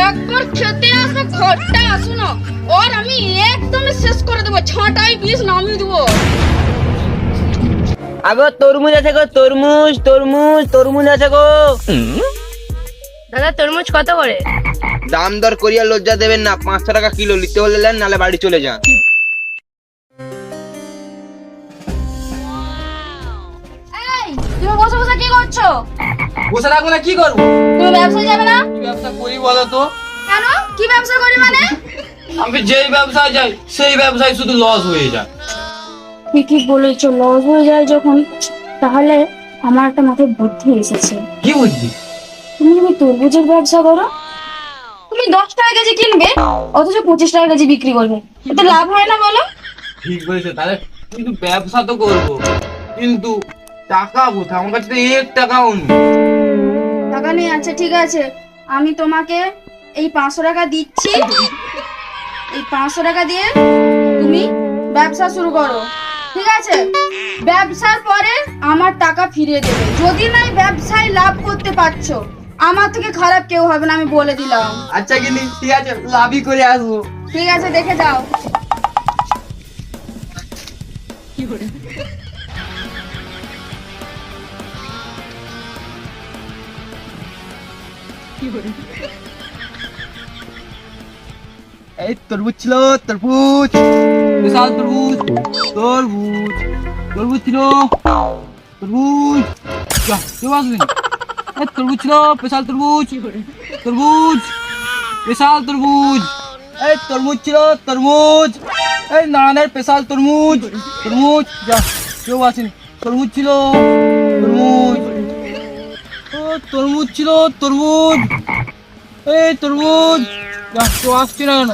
একবার খেতে আসবে ঘরটা আসুন আর আমি একদম শেষ করে দেবো, ছাঁটাই বিষ নামিয়ে দেবো। আগো তরমুজ আছে গো, তরমুজ তরমুজ তরমুজ আছে গো। দাদা তরমুজ কত করে? দাম দর করিয়া লজ্জা দেবেন না, 500 টাকা কিলো নিতে হলে নেন, নালে বাড়ি চলে যান। এই তুমি বসে বসে কি করছো? বসে থাকবো না, কি করবো? তুমি ব্যবসায় যাবে না? কি ব্যবসা করি বলো তো? কেন? কি ব্যবসা করি মানে? আমি যেই ব্যবসায় যাই সেই ব্যবসায় শুধু লস হয়ে যায়। ঠিকই বলেছো, লস হয়ে যায় যখন, তাহলে আমার একটা মাথায় বুদ্ধি এসেছে। কি বুঝলি? তুমি যদি তরমুজের ব্যবসা করো, তুমি 10 টাকা কেজি কিনবে অথচ 25 টাকা কেজি বিক্রি করবে, এতে লাভ হয় না বলো? ঠিক বলেছে, তাহলে কিন্তু ব্যবসা তো করবো, কিন্তু টাকা কোথায়? আমার কাছে তো 1 টাকাও নেই। টাকা নেই? আচ্ছা ঠিক আছে, আমি তোমাকে এই 500 টাকা দিচ্ছি। এই 500 টাকা দিয়ে তুমি ব্যবসা শুরু করো, ঠিক আছে? ব্যবসার পরে আমার টাকা ফিরিয়ে দেবে। যদি নাই ব্যবসায় লাভ করতে পারছো, আমার থেকে খারাপ কেউ হবে না, আমি বলে দিলাম। আচ্ছা কিন্তু ঠিক আছে, লাভই করে আসবো। ঠিক আছে, দেখে যাও। এই তরমুজ ছিল, তরমুজ বিশাল তরমুজ, তরমুজ তরমুজ ছিল, তরমুজ যা কেউ আসবেন। এই তরমুজ ছিল, বিশাল তরমুজ, তরমুজ বিশাল তরমুজ। এই তরমুজ ছিল, তরমুজ, এই নানানের বিশাল তরমুজ, তরমুজ যা কেউ আসেনি। তরমুজ ছিল, তরমুজ, ও তরমুজ ছিল, তরমুজ, এই তরমুজ যা কেউ আসছে না কেন?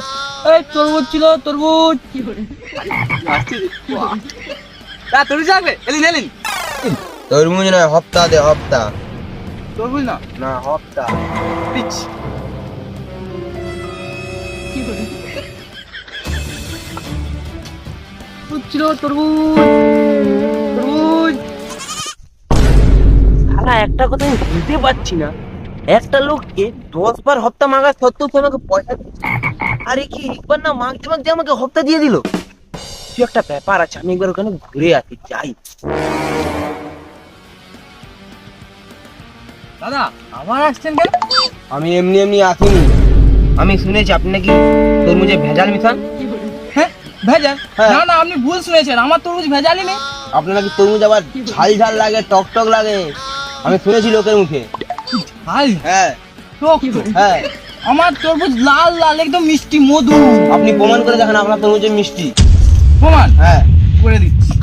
এই তরমুজ ছিল, তরমুজ তরমুজ আসবে, এলিন এলিন তরমুজ না, হপ্তা দে, হপ্তা। তরমুজ না, না, হপ্তা। পিচ তরমুজ ছিল, তরমুজ, তরমুজ শালা একটা কথা আমি বুঝতে পারছি না, একটা লোককে 10 বার হপ্তা মাগা সত্ত্বেও সে আমাকে পয়সা দিচ্ছে। আরে কি একবার না মাগতে মাগতে আমাকে হপ্তা দিয়ে দিল? কি একটা ব্যাপার আছে, আমি একবার ওখানে ঘুরে আসি, যাই। দাদা আবার আসছেন কেন? আমি এমনি এমনি আসিনি, আমি শুনেছি আপনি নাকি তরমুজে ভেজাল মিশান। হ্যাঁ ভেজাল? হ্যাঁ। না না, আপনি ভুল শুনেছেন, আমার তরমুজ ভেজালই নেই। আপনার নাকি তরমুজ আবার ঝাল ঝাল লাগে, টক টক লাগে, আমি শুনেছি লোকের মুখে। হাই হ্যাঁ টক তো। হ্যাঁ, আমার তরমুজ লাল লাল একদম মিষ্টি মধু। আপনি প্রমাণ করে দেখেন আপনার তরমুজে মিষ্টি। প্রমাণ হ্যাঁ করে দিচ্ছি।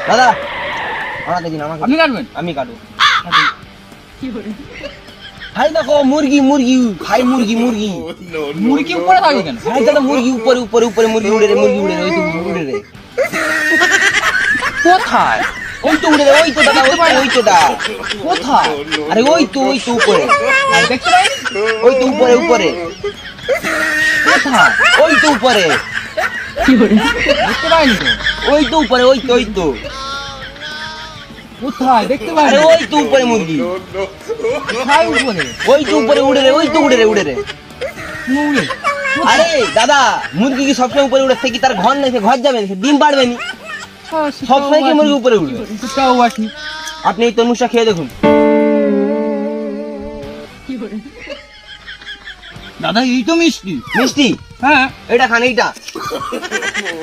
দাদা, আমাকে দিন, আমাকে আপনি দিন। কাটবেন? আমি কাটবো। খাই দেখো মুরগি, মুরগি খাই, মুরগি মুরগি। মুরগি উপরে থাকে কেন? খাই দাদা, মুরগি উপরে উপরে উপরে, মুরগি উড়ে রে, মুরগি উড়ে রে, ওই তো উড়ে রে। কোথায়? ওই তো উড়ে রে, ওই তো দাদা, ওই তো দা। কোথায়? আরে ওই তো উপরে, আর দেখতে পাইনি? ওই তো উপরে উপরে, কোথায়? ওই তো উপরে, দেখতে পাইনি তো। ওই তো উপরে, ওই তো ওই তো। কোথায়? দেখতে আরে পাইনি। ওই তো উপরে মুরগি, কোথায় উপরে? ওই তো উপরে উড়ে রে, ওই তো উড়ে রে, উড়ে রে। উড়ে? আরে দাদা, মুরগি কি সবসময় উপরে উড়ে? সে কি তার ঘর নেই? সে ঘর যাবে না, সে ডিম পাড়বে নি, সবসময় কি মুরগি উপরে উঠবে? সেটাও বাকি। আপনি এই তরমুজটা খেয়ে দেখুন। দাদা এই তো মিষ্টি। মিষ্টি? হ্যাঁ এটা খান, এইটা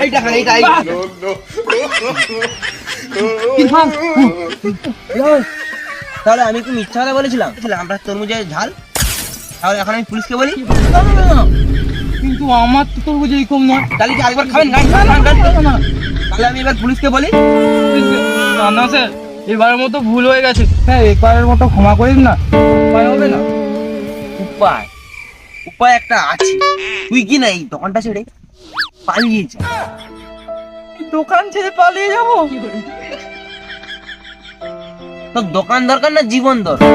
এইটা খান, এইটা এইটা। তাহলে আমি কি মিথ্যা কথা বলেছিলাম? আমরা তরমুজের ঝাল, তাহলে এখন আমি পুলিশকে বলি? না, না, না, না। কিন্তু আমার তো তরমুজ এরকম না। তাহলে কি আরেকবার খাবেন? গান না, না, গান না, না, না। তাহলে আমি এবার পুলিশকে বলি? না না স্যার, এবারের মতো ভুল হয়ে গেছে। হ্যাঁ এবারের মতো ক্ষমা করে দিন না, উপায় হবে না? উপায়? উপায় একটা আছে। তুই কি না এই দোকানটা ছেড়ে পালিয়ে যা। দোকান ছেড়ে পালিয়ে যাবো? তোর দোকান দরকার না জীবন দরকার?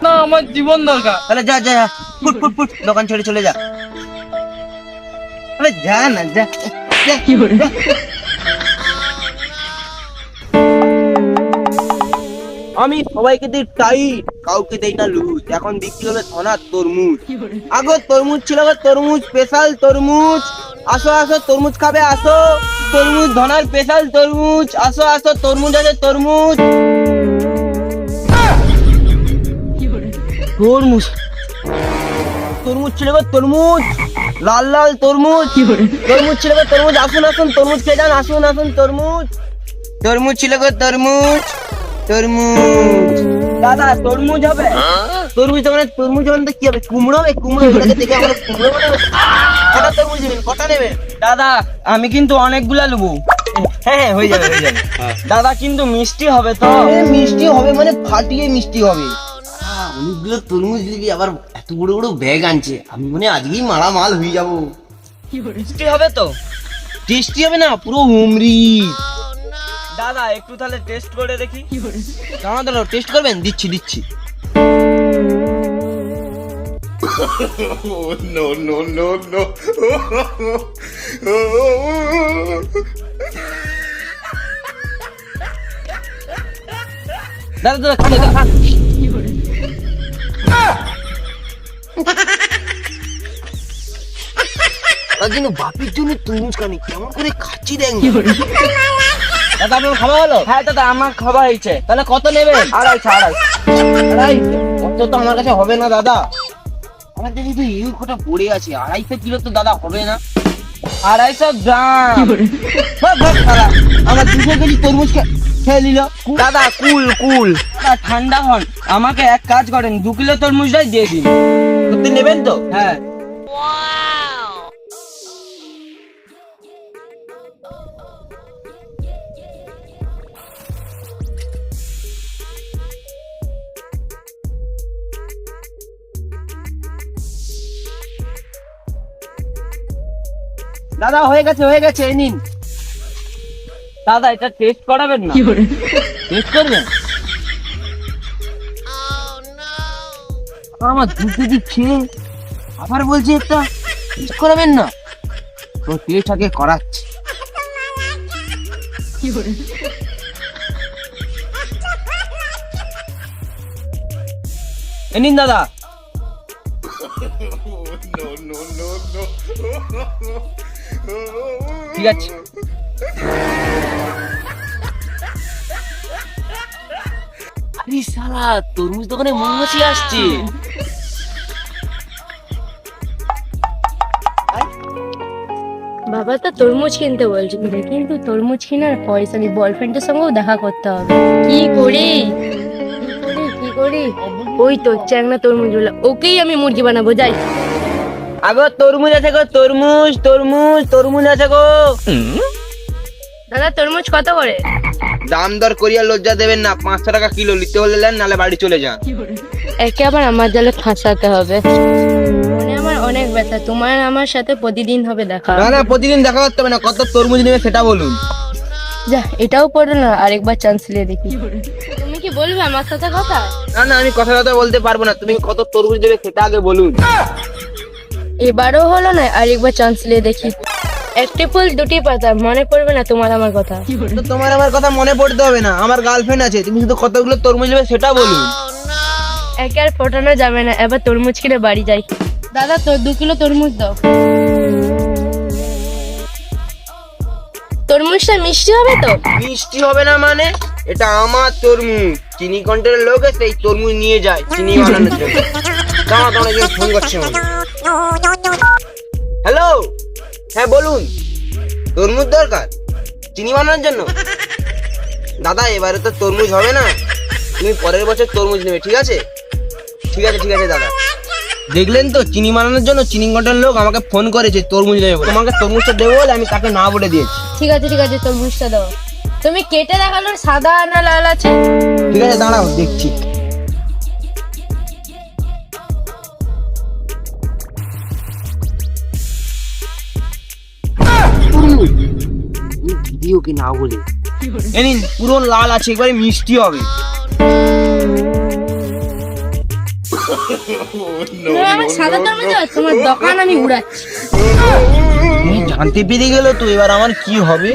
না আমার জীবন দরকার। তাহলে যা যা, ফুট ফুট ফুট, দোকান ছেড়ে চলে যা। আরে যা না, যা যা। আমি সবাইকে দিই টাইট, কাউকে দেই না লুজ। এখন বিক্রি হবে ধনার তরমুজ। আগো তরমুজ ছিল গো, তরমুজ স্পেশাল তরমুজ। আসো আসো তরমুজ খাবে আসো। তরমুজ ধনার স্পেশাল তরমুজ। আসো আসো তরমুজ আছে তরমুজ। তরমুজ তরমুজ ছিল গো তরমুজ, লাল লাল তরমুজ। তরমুজ ছিল গো তরমুজ, আসুন আসুন তরমুজ খেয়ে যান, আসুন আসুন তরমুজ। তরমুজ ছিল গো তরমুজ, তরমুজ। দাদা তরমুজ হবে? তরমুজ মানে তরমুজ মানে তো কি হবে? কুমড়ো হবে, কুমড়ো। এটাকে দেখে আমরা কুমড়ো মনে হচ্ছে। কটা তরমুজ নেবেন, কটা নেবেন? দাদা আমি কিন্তু অনেকগুলা নেবো। হ্যাঁ হ্যাঁ হয়ে যাবে হয়ে যাবে। দাদা কিন্তু মিষ্টি হবে তো? মিষ্টি হবে মানে ফাটিয়ে মিষ্টি হবে। অনেকগুলো তরমুজ নিবি, আবার এত বড় বড় ব্যাগ আনছে। আমি মনে হয় আজকেই মালামাল হয়ে যাবো। মিষ্টি হবে তো? টেস্টি হবে না, পুরো অমৃত। দাদা একটু তাহলে টেস্ট করে দেখি। দাঁড়াও দাঁড়াও, টেস্ট করবেন? দিচ্ছি দিচ্ছি। দাদা দাদা খান দাদা খান। তার জন্য বাপির জন্য তরমুজ খানি কেমন করে খাচ্ছি দেখ। দাদা আপনার খাওয়া হলো? হ্যাঁ দাদা আমার খাবার হয়েছে। তাহলে কত নেবেন? 250 250 অত তো আমার কাছে হবে না দাদা। আমার দেখি তো ইউ কটা পড়ে আছে, 250 কিলো তো দাদা হবে না। 250 গ্রাম। বাহ, বাহ, শালা, আমার 200 কেজি তরমুজ খেয়ে নিল। দাদা কুল কুল। দাদা ঠান্ডা হন, আমাকে এক কাজ করেন 2 কিলো তরমুজটাই দিয়ে দিন। সত্যি নেবেন তো? হ্যাঁ। দাদা হয়ে গেছে হয়ে গেছে, এই নিন। দাদা এটা টেস্ট করাবেন না? টেস্ট করবেন? আমার 2 কেজি খেয়ে আবার বলছে একটা টেস্ট করাবেন না। তো টেস্ট আগে করাচ্ছি। এ নিন দাদা। ঠিক আছে। আরে শালা, তরমুজ দোকানে মৌমাছি আসছে। বাবা তো তরমুজ কিনতে বলছিল, কিন্তু তরমুজ কেনার পয়সা নেই। বয়ফ্রেন্ডের সঙ্গেও দেখা করতে হবে। কি করি কি করি? ওই তো চ্যাংনা তরমুজ বলে, ওকেই আমি মুরগি বানাবো। যাই। আগো তরমুজ আছে গো, তরমুজ তরমুজ তরমুজ আছে গো। দাদা তরমুজ কত করে? দাম দর করিয়া লজ্জা দেবেন না। 500 টাকা কিলো নিতে হলে নেন, নালে বাড়ি চলে যান। একে আবার আমার জালে ফাঁসাতে হবে। মনে আমার অনেক ব্যথা। তোমার আমার সাথে প্রতিদিন হবে দেখা। না না, প্রতিদিন দেখা করতে হবে না। কত তরমুজ নেবে সেটা বলুন। যা, এটাও পড়ো না, আরেকবার চান্স নিয়ে দেখি। তুমি কি বলবে আমার সাথে কথা? না না, আমি কথা কথা বলতে পারবো না। তুমি কত তরমুজ দেবে সেটা আগে বলুন। এবারও হলো না, আরেকবার চান্স নিয়ে দেখি। একটি ফুল দুটি পাতা, মনে পড়বে না তোমার আমার কথা? তো তোমার আমার কথা মনে পড়তে হবে না, আমার গার্লফ্রেন্ড আছে। তুমি শুধু কতগুলো তরমুজ নেবে সেটা বলুন। একে আর ফোটানো যাবে না। এবার তরমুজ কিনে বাড়ি যাই। দাদা তো 2 কিলো তরমুজ দাও। তরমুজটা মিষ্টি হবে তো? মিষ্টি হবে না মানে? এটা আমার তরমুজ। চিনি কন্ট্রোলের লোক এসে এই তরমুজ নিয়ে যায় চিনি বানানোর জন্য। দাঁড়া দাঁড়া, যে ফোন করছে। হ্যালো, হ্যাঁ বলুন। তরমুজ দরকার চিনি বানানোর জন্য? দাদা এবারে তো তরমুজ হবে না, তুমি পরের বছর তরমুজ নেবে। ঠিক আছে ঠিক আছে ঠিক আছে দাদা। দেখলেন তো, চিনি বানানোর জন্য চিনি কন্ট্রোলের লোক আমাকে ফোন করেছে তরমুজ নেবে বলে। তোমাকে তরমুজটা দেবো বলে আমি তাকে না বলে দিয়েছি। ঠিক আছে তরমুজটা দাও। তুমি কেটে দেখালো সাদা না লাল আছে? ঠিক আছে দাঁড়াও দেখছি। ভিডিওকে না বলে এই নিন, পুরো লাল আছে, একবারে মিষ্টি হবে। আমার সাদা তরমুজ দাও, তোমার দোকান আমি উড়াচ্ছি। তুমি জানতে পেরে গেল তো এবার আমার কি হবে?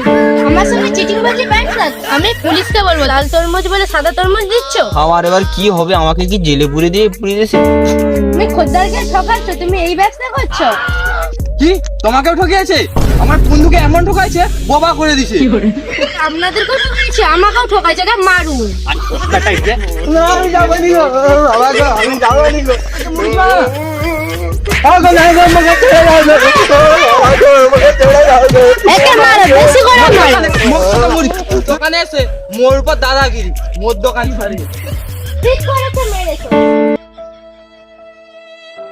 আমার সামনে চিটিং বাজি ব্যাংক রাখছো। আমি পুলিশকে বলবো লাল তরমুজ বলে সাদা তরমুজ দিচ্ছ। আমার এবার কি হবে? আমাকে কি জেলে পুরে দিয়েছে? তুমি খদ্দারকে ঠকাচ্ছ, তুমি এই ব্যবসা করছো। কি তোমাকেও ঠকিয়েছে? আমার বন্ধুকে এমন ঠকাইছে বোবা করে দিছে। আপনাদেরকেও ঠকাইছে, আমাকেও ঠকাইছে, ওকে মারুন। না আমি যাবনি গো, আমি যাবনি গো। একে মারো, বেশি করে মারো। দোকানে এসে মোর উপর দাদাগিরি, মোর দোকান ছাড়িয়ে ঠিক করেছে, মেরেছো।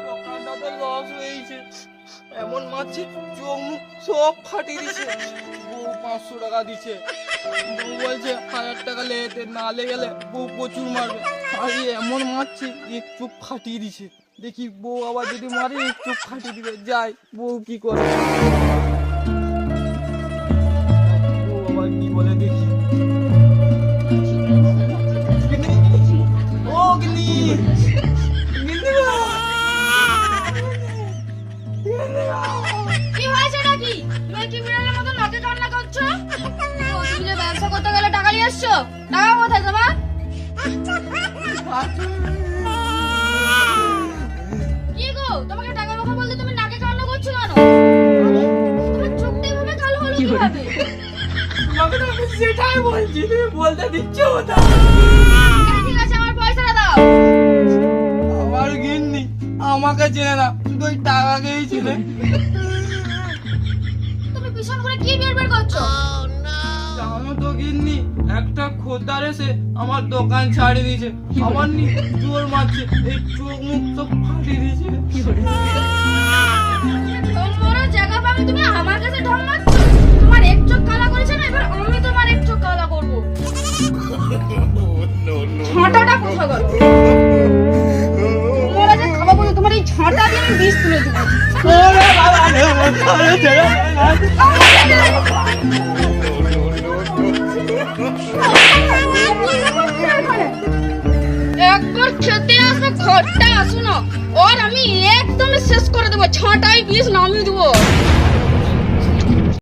দোকানটা তো লস হয়েছে। এমন মারছে চোখ মুখ সব ফাটিয়ে দিছে। বউ 500 টাকা দিছে, বউ বলছে 1000 টাকা লেতে না গেলে বউ প্রচুর মারবে। আর এমন মারছে এক চোখ ফাটিয়ে দিছে। দেখি বউ আবার যদি মারে এক চোখ ফাটিয়ে দিবে। যাই বউ কি করে, বউ আবার কি বলে দেখি। ও গিনি, গিনি গো। কি হয়েছে নাকি? তুমি কি বিড়ালের মতো নাকে কান্না করছো? ও, তুমি যে ব্যবসা করতে গেলে টাকা নিয়ে আসছো, টাকা কোথায় তোমার? কি গো, তোমাকে টাকার কথা বলতে তুমি নাকে কান্না করছো কেন? তোমার চোখটা এভাবে কালো হলো কিভাবে? তোমাকে তো আমি সেটাই বলছি, তুমি বলতে দিচ্ছ না। ঠিক আছে, আমার পয়সাটা দাও। আমার গিন্নি আমাকে চেনে না, শুধু ওই টাকা খেয়েছিলে। তুমি পিছন করে কি বের করছো? জানো তো গিন্নি, একটা খদ্দার এসে আমার দোকান ছাড়িয়ে দিয়েছে। আমার নি জোর মারছে, এই চোখ মুখ সব ফাটিয়ে দিয়েছে। তোমার জায়গা পাবে, তুমি আমার কাছে ঢং মারছো? তোমার এক চোখ কালা করেছে না, এবার আমি তোমার এক চোখ কালা করবো। ঝাঁটাটা কোথায় গেল? তোমরা যে খাবো বলে তোমার এই ঝাঁটা দিয়ে আমি বিষ তুলে দেবো। একবার খেতে আসো, ঘরটা আসো না, ওর আমি একদম শেষ করে দেবো। ছাঁটাই বিষ নামিয়ে দেবো।